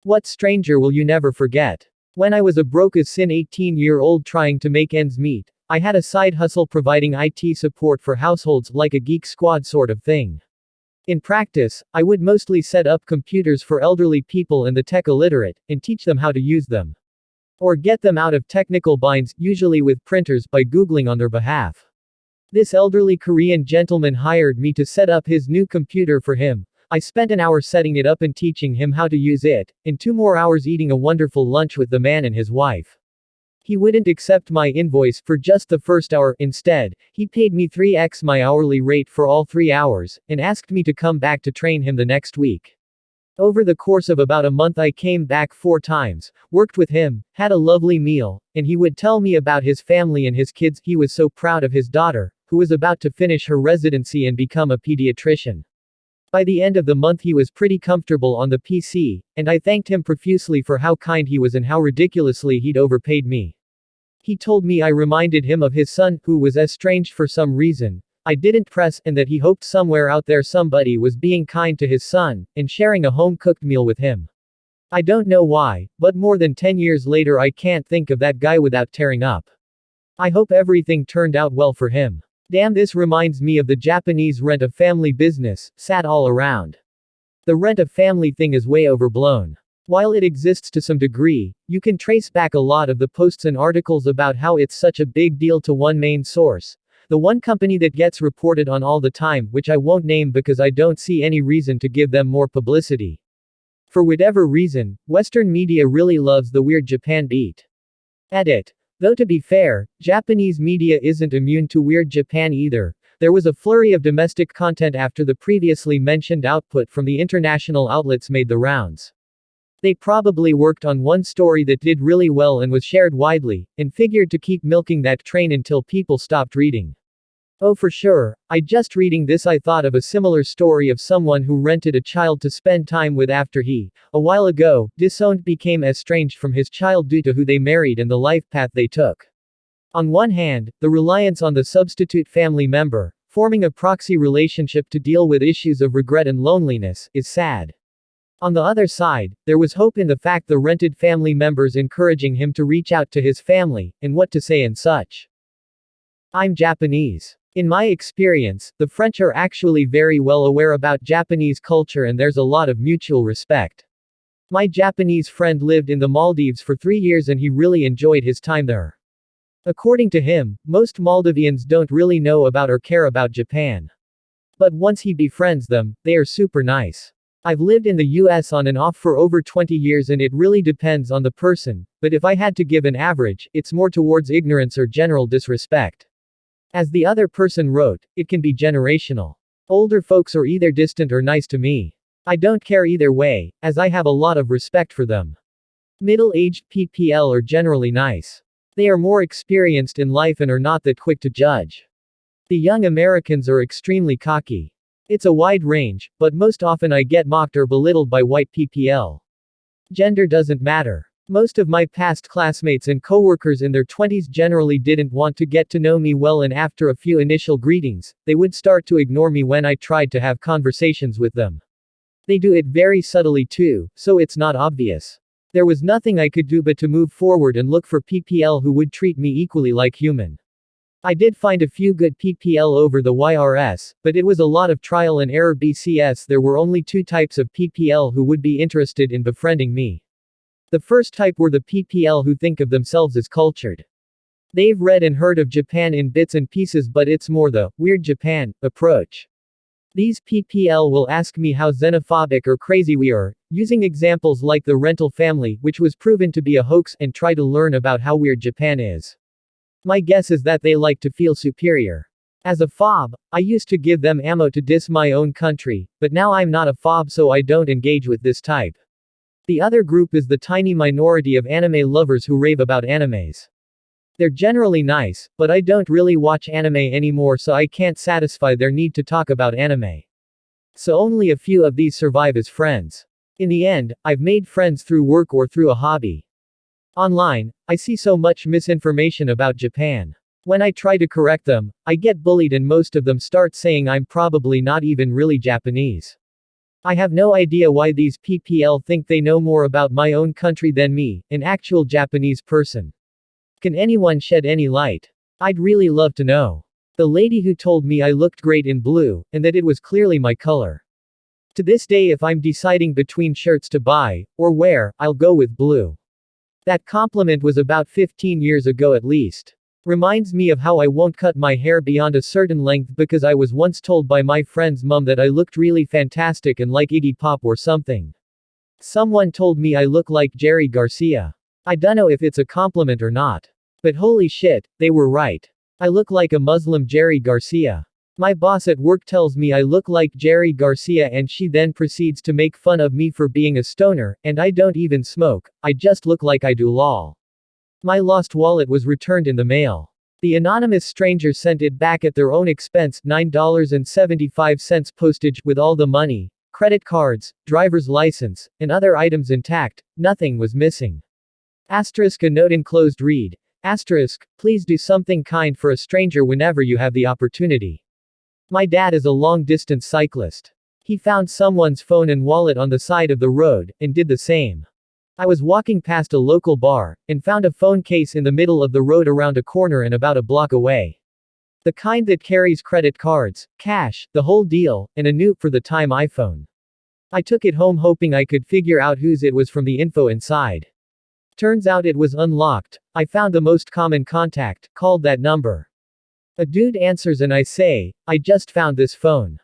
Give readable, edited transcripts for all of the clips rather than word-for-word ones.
What stranger will you never forget? When I was a broke as sin 18-year-old trying to make ends meet, I had a side hustle providing IT support for households like a geek squad sort of thing. In practice, I would mostly set up computers for elderly people and the tech illiterate, and teach them how to use them. Or get them out of technical binds, usually with printers, by Googling on their behalf. This elderly Korean gentleman hired me to set up his new computer for him. I spent an hour setting it up and teaching him how to use it, and 2 more hours eating a wonderful lunch with the man and his wife. He wouldn't accept my invoice for just the first hour. Instead, he paid me 3x my hourly rate for all 3 hours, and asked me to come back to train him the next week. Over the course of about a month I came back 4 times, worked with him, had a lovely meal, and he would tell me about his family and his kids. He was so proud of his daughter, who was about to finish her residency and become a pediatrician. By the end of the month he was pretty comfortable on the PC, and I thanked him profusely for how kind he was and how ridiculously he'd overpaid me. He told me I reminded him of his son, who was estranged for some reason. I didn't press, and that he hoped somewhere out there somebody was being kind to his son, and sharing a home-cooked meal with him. I don't know why, but more than 10 years later I can't think of that guy without tearing up. I hope everything turned out well for him. Damn, this reminds me of the Japanese rent-a-family business, sad all around. The rent-a-family thing is way overblown. While it exists to some degree, you can trace back a lot of the posts and articles about how it's such a big deal to one main source. The one company that gets reported on all the time, which I won't name because I don't see any reason to give them more publicity. For whatever reason, Western media really loves the Weird Japan beat. Edit. Though to be fair, Japanese media isn't immune to Weird Japan either. There was a flurry of domestic content after the previously mentioned output from the international outlets made the rounds. They probably worked on one story that did really well and was shared widely, and figured to keep milking that train until people stopped reading. Oh, for sure. Just reading this I thought of a similar story of someone who rented a child to spend time with after he, a while ago, disowned, became estranged from his child due to who they married and the life path they took. On one hand, the reliance on the substitute family member, forming a proxy relationship to deal with issues of regret and loneliness, is sad. On the other side, there was hope in the fact the rented family members encouraging him to reach out to his family, and what to say and such. I'm Japanese. In my experience, the French are actually very well aware about Japanese culture and there's a lot of mutual respect. My Japanese friend lived in the Maldives for 3 years and he really enjoyed his time there. According to him, most Maldivians don't really know about or care about Japan. But once he befriends them, they are super nice. I've lived in the US on and off for over 20 years and it really depends on the person, but if I had to give an average, it's more towards ignorance or general disrespect. As the other person wrote, it can be generational. Older folks are either distant or nice to me. I don't care either way, as I have a lot of respect for them. Middle-aged PPL are generally nice. They are more experienced in life and are not that quick to judge. The young Americans are extremely cocky. It's a wide range, but most often I get mocked or belittled by white PPL. Gender doesn't matter. Most of my past classmates and coworkers in their 20s generally didn't want to get to know me well, and after a few initial greetings, they would start to ignore me when I tried to have conversations with them. They do it very subtly too, so it's not obvious. There was nothing I could do but to move forward and look for PPL who would treat me equally like human. I did find a few good PPL over the YRS, but it was a lot of trial and error. BCS there were only 2 types of PPL who would be interested in befriending me. The first type were the PPL who think of themselves as cultured. They've read and heard of Japan in bits and pieces, but it's more the Weird Japan approach. These PPL will ask me how xenophobic or crazy we are, using examples like the rental family, which was proven to be a hoax, and try to learn about how weird Japan is. My guess is that they like to feel superior. As a fob, I used to give them ammo to diss my own country, but now I'm not a fob, so I don't engage with this type. The other group is the tiny minority of anime lovers who rave about animes. They're generally nice, but I don't really watch anime anymore, so I can't satisfy their need to talk about anime. So only a few of these survive as friends. In the end, I've made friends through work or through a hobby. Online, I see so much misinformation about Japan. When I try to correct them, I get bullied and most of them start saying I'm probably not even really Japanese. I have no idea why these PPL think they know more about my own country than me, an actual Japanese person. Can anyone shed any light? I'd really love to know. The lady who told me I looked great in blue, and that it was clearly my color. To this day, if I'm deciding between shirts to buy, or wear, I'll go with blue. That compliment was about 15 years ago at least. Reminds me of how I won't cut my hair beyond a certain length because I was once told by my friend's mum that I looked really fantastic and like Iggy Pop or something. Someone told me I look like Jerry Garcia. I dunno if it's a compliment or not. But holy shit, they were right. I look like a Muslim Jerry Garcia. My boss at work tells me I look like Jerry Garcia and she then proceeds to make fun of me for being a stoner, and I don't even smoke, I just look like I do lol. My lost wallet was returned in the mail. The anonymous stranger sent it back at their own expense, $9.75 postage, with all the money, credit cards, driver's license, and other items intact, nothing was missing. Asterisk a note enclosed read. Asterisk, please do something kind for a stranger whenever you have the opportunity. My dad is a long-distance cyclist. He found someone's phone and wallet on the side of the road, and did the same. I was walking past a local bar, and found a phone case in the middle of the road around a corner and about a block away. The kind that carries credit cards, cash, the whole deal, and a new, for the time, iPhone. I took it home hoping I could figure out whose it was from the info inside. Turns out it was unlocked. I found the most common contact, called that number. A dude answers and I say, I just found this phone.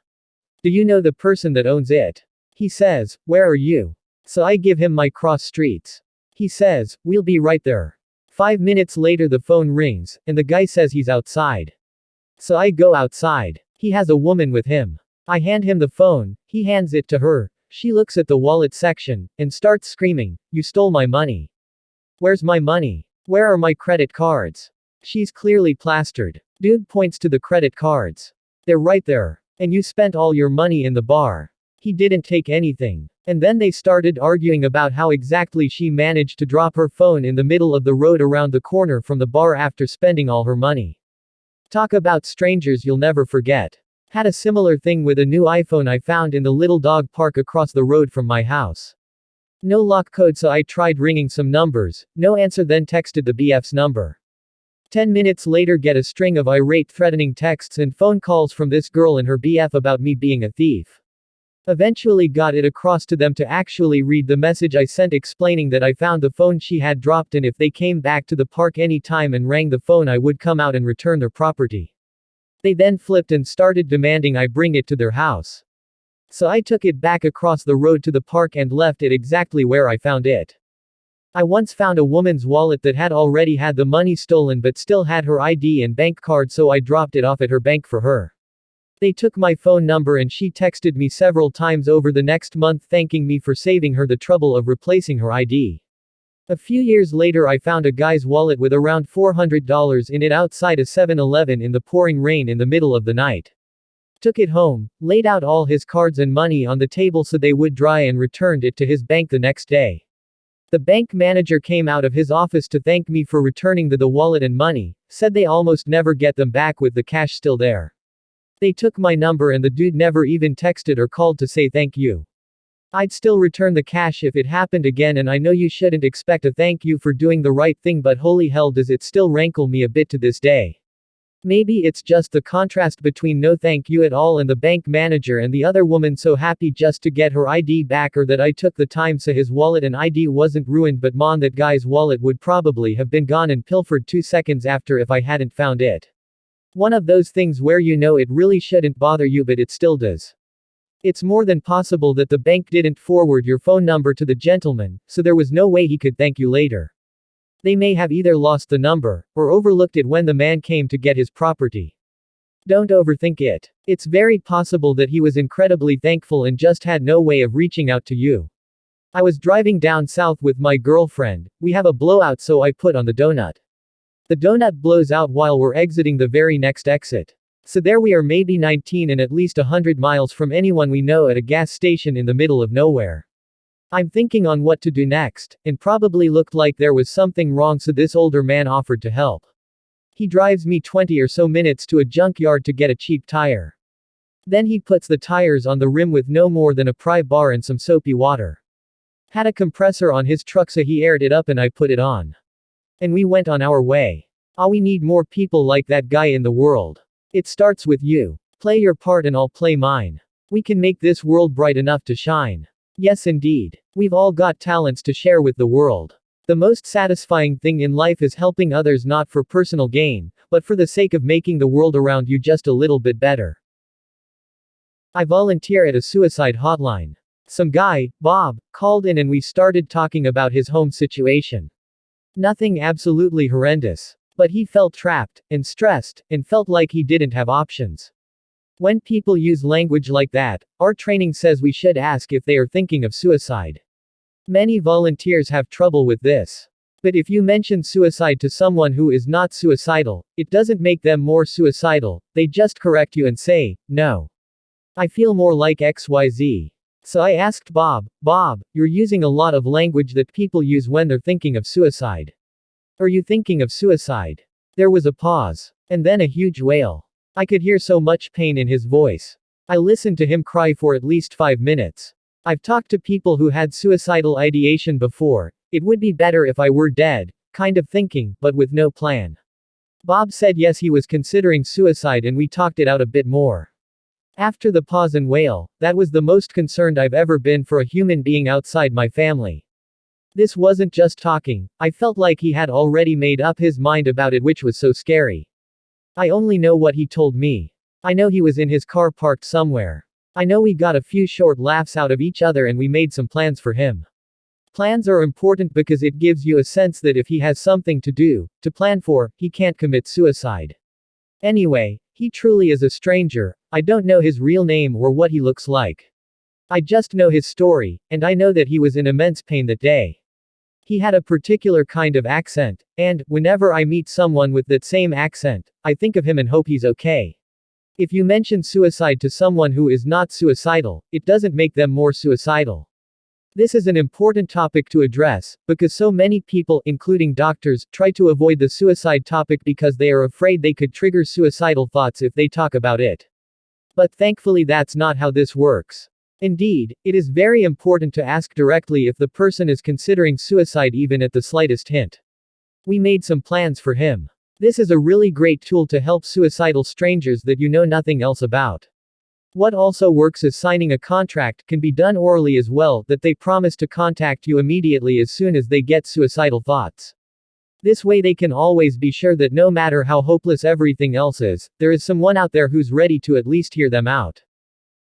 Do you know the person that owns it? He says, where are you? So I give him my cross streets. He says, we'll be right there. 5 minutes later the phone rings, and the guy says he's outside. So I go outside. He has a woman with him. I hand him the phone, he hands it to her, she looks at the wallet section, and starts screaming, you stole my money. Where's my money? Where are my credit cards? She's clearly plastered. Dude points to the credit cards. They're right there. And you spent all your money in the bar. He didn't take anything. And then they started arguing about how exactly she managed to drop her phone in the middle of the road around the corner from the bar after spending all her money. Talk about strangers you'll never forget. Had a similar thing with a new iPhone I found in the little dog park across the road from my house. No lock code, so I tried ringing some numbers, no answer, then texted the BF's number. 10 minutes later get a string of irate threatening texts and phone calls from this girl and her BF about me being a thief. Eventually got it across to them to actually read the message I sent explaining that I found the phone she had dropped and if they came back to the park any time and rang the phone I would come out and return their property. They then flipped and started demanding I bring it to their house. So I took it back across the road to the park and left it exactly where I found it. I once found a woman's wallet that had already had the money stolen but still had her ID and bank card, so I dropped it off at her bank for her. They took my phone number and she texted me several times over the next month thanking me for saving her the trouble of replacing her ID. A few years later I found a guy's wallet with around $400 in it outside a 7-Eleven in the pouring rain in the middle of the night. Took it home, laid out all his cards and money on the table so they would dry and returned it to his bank the next day. The bank manager came out of his office to thank me for returning the wallet and money, said they almost never get them back with the cash still there. They took my number and the dude never even texted or called to say thank you. I'd still return the cash if it happened again, and I know you shouldn't expect a thank you for doing the right thing, but holy hell does it still rankle me a bit to this day. Maybe it's just the contrast between no thank you at all and the bank manager and the other woman so happy just to get her ID back, or that I took the time so his wallet and ID wasn't ruined, but man, that guy's wallet would probably have been gone and pilfered 2 seconds after if I hadn't found it. One of those things where you know it really shouldn't bother you but it still does. It's more than possible that the bank didn't forward your phone number to the gentleman, so there was no way he could thank you later. They may have either lost the number, or overlooked it when the man came to get his property. Don't overthink it. It's very possible that he was incredibly thankful and just had no way of reaching out to you. I was driving down south with my girlfriend, we have a blowout, so I put on the donut. The donut blows out while we're exiting the very next exit. So there we are, maybe 19 and at least 100 miles from anyone we know, at a gas station in the middle of nowhere. I'm thinking on what to do next, and probably looked like there was something wrong, so this older man offered to help. He drives me 20 or so minutes to a junkyard to get a cheap tire. Then he puts the tires on the rim with no more than a pry bar and some soapy water. Had a compressor on his truck so he aired it up and I put it on. And we went on our way. Ah, we need more people like that guy in the world. It starts with you. Play your part and I'll play mine. We can make this world bright enough to shine. Yes, indeed. We've all got talents to share with the world. The most satisfying thing in life is helping others not for personal gain, but for the sake of making the world around you just a little bit better. I volunteer at a suicide hotline. Some guy, Bob, called in and we started talking about his home situation. Nothing absolutely horrendous. But he felt trapped, and stressed, and felt like he didn't have options. When people use language like that, our training says we should ask if they are thinking of suicide. Many volunteers have trouble with this. But if you mention suicide to someone who is not suicidal, it doesn't make them more suicidal, they just correct you and say, no. I feel more like XYZ. So I asked Bob, you're using a lot of language that people use when they're thinking of suicide. Are you thinking of suicide? There was a pause. And then a huge wail. I could hear so much pain in his voice. I listened to him cry for at least 5 minutes. I've talked to people who had suicidal ideation before. It would be better if I were dead, kind of thinking, but with no plan. Bob said yes, he was considering suicide and we talked it out a bit more. After the pause and wail, that was the most concerned I've ever been for a human being outside my family. This wasn't just talking, I felt like he had already made up his mind about it, which was so scary. I only know what he told me. I know he was in his car parked somewhere. I know we got a few short laughs out of each other and we made some plans for him. Plans are important because it gives you a sense that if he has something to do, to plan for, he can't commit suicide. Anyway, he truly is a stranger. I don't know his real name or what he looks like. I just know his story, and I know that he was in immense pain that day. He had a particular kind of accent, and, whenever I meet someone with that same accent, I think of him and hope he's okay. If you mention suicide to someone who is not suicidal, it doesn't make them more suicidal. This is an important topic to address, because so many people, including doctors, try to avoid the suicide topic because they are afraid they could trigger suicidal thoughts if they talk about it. But thankfully that's not how this works. Indeed, it is very important to ask directly if the person is considering suicide even at the slightest hint. We made some plans for him. This is a really great tool to help suicidal strangers that you know nothing else about. What also works is signing a contract, can be done orally as well, that they promise to contact you immediately as soon as they get suicidal thoughts. This way they can always be sure that no matter how hopeless everything else is, there is someone out there who's ready to at least hear them out.